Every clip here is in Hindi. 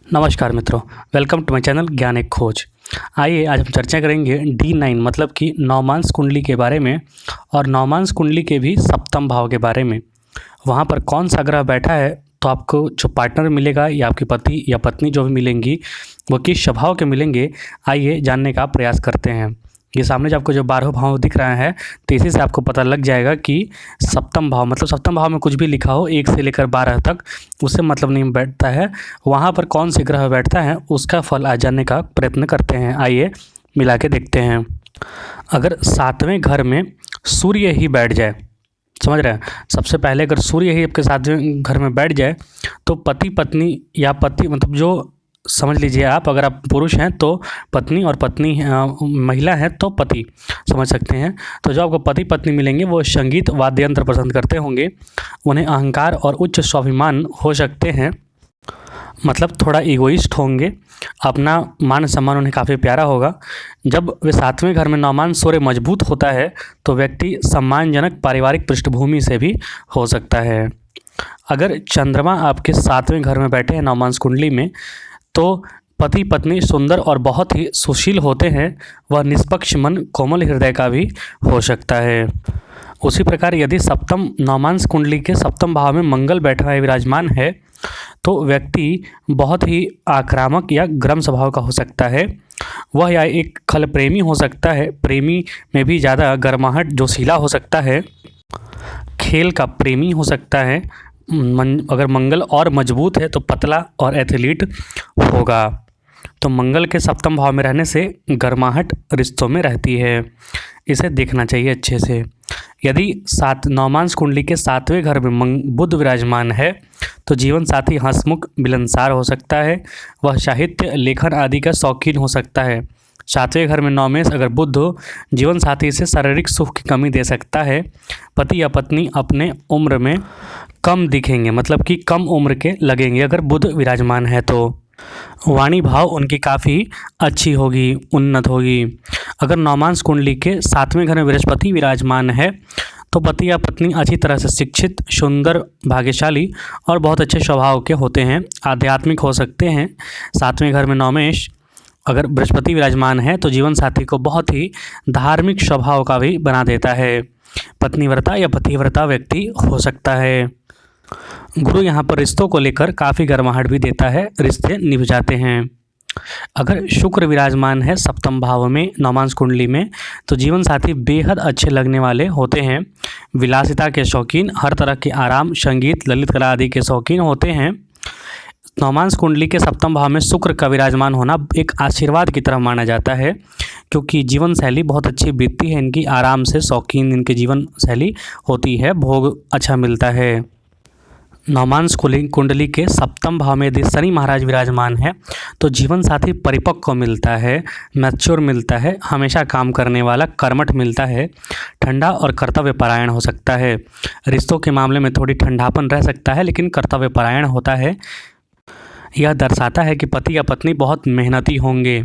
नमस्कार मित्रों, वेलकम टू माय चैनल ज्ञान एक खोज। आइए आज हम चर्चा करेंगे D9 मतलब कि नवमांस कुंडली के बारे में और नवमांस कुंडली के भी सप्तम भाव के बारे में। वहाँ पर कौन सा ग्रह बैठा है तो आपको जो पार्टनर मिलेगा या आपकी पति या पत्नी जो भी मिलेंगी वो किस स्वभाव के मिलेंगे, आइए जानने का प्रयास करते हैं। ये सामने जो आपको जो 12 भाव दिख रहा है तो इसी से आपको पता लग जाएगा कि सप्तम भाव मतलब सप्तम भाव में कुछ भी लिखा हो 1 से लेकर 12 तक उससे मतलब नहीं बैठता है। वहाँ पर कौन से ग्रह बैठता है उसका फल आज जानने का प्रयत्न करते हैं। आइए मिला के देखते हैं। अगर 7वें घर में सूर्य ही बैठ जाए, समझ रहे हैं, सबसे पहले अगर सूर्य ही आपके 7वें घर में बैठ जाए तो पति पत्नी या पति मतलब जो समझ लीजिए आप, अगर आप पुरुष हैं तो पत्नी और पत्नी महिला है तो पति समझ सकते हैं। तो जो आपको पति पत्नी मिलेंगे वो संगीत वाद्य यंत्र पसंद करते होंगे, उन्हें अहंकार और उच्च स्वाभिमान हो सकते हैं, मतलब थोड़ा ईगोइस्ट होंगे, अपना मान सम्मान उन्हें काफ़ी प्यारा होगा। जब वे 7वें घर में नवमांस सूर्य मजबूत होता है तो व्यक्ति सम्मानजनक पारिवारिक पृष्ठभूमि से भी हो सकता है। अगर चंद्रमा आपके 7वें घर में बैठे हैं नवमांस कुंडली में तो पति पत्नी सुंदर और बहुत ही सुशील होते हैं। वह निष्पक्ष मन कोमल हृदय का भी हो सकता है। उसी प्रकार यदि सप्तम नवमांस कुंडली के सप्तम भाव में मंगल बैठा है, विराजमान है, तो व्यक्ति बहुत ही आक्रामक या गर्म स्वभाव का हो सकता है। वह या एक खल प्रेमी हो सकता है, प्रेमी में भी ज़्यादा गर्माहट जोशीला हो सकता है, खेल का प्रेमी हो सकता है। अगर मंगल और मजबूत है तो पतला और एथलीट होगा। तो मंगल के सप्तम भाव में रहने से गर्माहट रिश्तों में रहती है, इसे देखना चाहिए अच्छे से। यदि नवमांस कुंडली के 7वें घर में बुध विराजमान है तो जीवन साथी हंसमुख मिलनसार हो सकता है। वह साहित्य लेखन आदि का शौकीन हो सकता है। 7वें घर में नवमेश अगर बुध हो, जीवन साथी से शारीरिक सुख की कमी दे सकता है। पति या पत्नी अपने उम्र में कम दिखेंगे, मतलब कि कम उम्र के लगेंगे अगर बुध विराजमान है तो। वाणी भाव उनकी काफ़ी अच्छी होगी, उन्नत होगी। अगर नवमांस कुंडली के 7वें घर में बृहस्पति विराजमान है तो पति या पत्नी अच्छी तरह से शिक्षित, सुंदर, भाग्यशाली और बहुत अच्छे स्वभाव के होते हैं, आध्यात्मिक हो सकते हैं। 7वें घर में नवमेश अगर बृहस्पति विराजमान है तो जीवन साथी को बहुत ही धार्मिक स्वभाव का भी बना देता है। पत्नीव्रता या पतिव्रता व्यक्ति हो सकता है। गुरु यहाँ पर रिश्तों को लेकर काफ़ी गर्माहट भी देता है, रिश्ते निभ जाते हैं। अगर शुक्र विराजमान है सप्तम भाव में नवमांस कुंडली में तो जीवन साथी बेहद अच्छे लगने वाले होते हैं, विलासिता के शौकीन, हर तरह के आराम, संगीत, ललित कला आदि के शौकीन होते हैं। नवमांस कुंडली के सप्तम भाव में शुक्र का विराजमान होना एक आशीर्वाद की तरह माना जाता है, क्योंकि जीवन शैली बहुत अच्छी बीतती है इनकी, आराम से शौकीन इनकी जीवन शैली होती है, भोग अच्छा मिलता है। नवमांस कुंडली के सप्तम भाव में यदि शनि महाराज विराजमान है तो जीवन साथी परिपक्व मिलता है, मैच्योर मिलता है, हमेशा काम करने वाला, कर्मठ मिलता है, ठंडा और कर्तव्य परायण हो सकता है। रिश्तों के मामले में थोड़ी ठंडापन रह सकता है लेकिन कर्तव्य परायण होता है। यह दर्शाता है कि पति या पत्नी बहुत मेहनती होंगे।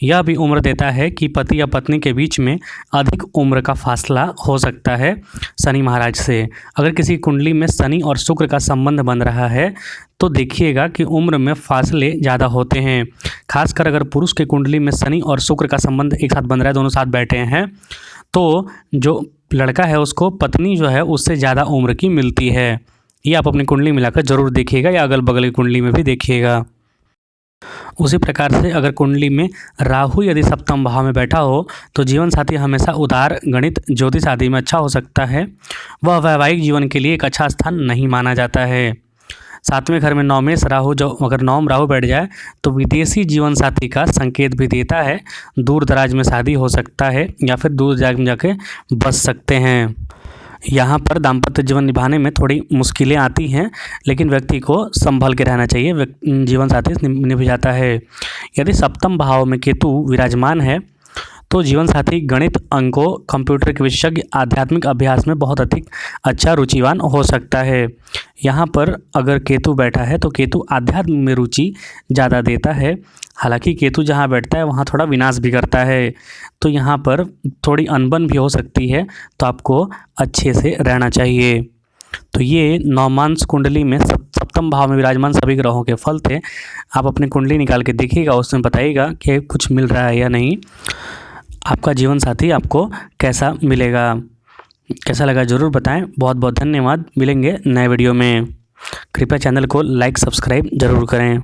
यह भी उम्र देता है कि पति या पत्नी के बीच में अधिक उम्र का फासला हो सकता है शनि महाराज से। अगर किसी कुंडली में शनि और शुक्र का संबंध बन रहा है तो देखिएगा कि उम्र में फासले ज़्यादा होते हैं। खासकर अगर पुरुष के कुंडली में शनि और शुक्र का संबंध एक साथ बन रहा है, दोनों साथ बैठे हैं, तो जो लड़का है उसको पत्नी जो है उससे ज़्यादा उम्र की मिलती है। ये आप अपनी कुंडली मिलाकर ज़रूर देखिएगा या अगल बगल की कुंडली में भी देखिएगा। उसी प्रकार से अगर कुंडली में राहु यदि सप्तम भाव में बैठा हो तो जीवन साथी हमेशा उदार, गणित, ज्योतिष आदि में अच्छा हो सकता है। वह वैवाहिक जीवन के लिए एक अच्छा स्थान नहीं माना जाता है। 7वें घर में नवमेश राहु जो अगर नवम राहु बैठ जाए तो विदेशी जीवन साथी का संकेत भी देता है। दूर दराज में शादी हो सकता है या फिर दूर जाके बस सकते हैं। यहाँ पर दाम्पत्य जीवन निभाने में थोड़ी मुश्किलें आती हैं लेकिन व्यक्ति को संभल के रहना चाहिए, जीवन साथी निभ जाता है। यदि सप्तम भाव में केतु विराजमान है तो जीवन साथी गणित, अंकों, कंप्यूटर के विशेषज्ञ, आध्यात्मिक अभ्यास में बहुत अधिक अच्छा रुचिवान हो सकता है। यहाँ पर अगर केतु बैठा है तो केतु आध्यात्म में रुचि ज़्यादा देता है। हालांकि केतु जहाँ बैठता है वहाँ थोड़ा विनाश भी करता है, तो यहाँ पर थोड़ी अनबन भी हो सकती है, तो आपको अच्छे से रहना चाहिए। तो ये नवमांस कुंडली में सप्तम सप्तम भाव में विराजमान सभी ग्रहों के फल थे। आप अपनी कुंडली निकाल के देखिएगा, उसमें बताइएगा कि कुछ मिल रहा है या नहीं, आपका जीवन साथी आपको कैसा मिलेगा। कैसा लगा ज़रूर बताएं। बहुत बहुत धन्यवाद। मिलेंगे नए वीडियो में। कृपया चैनल को लाइक सब्सक्राइब ज़रूर करें।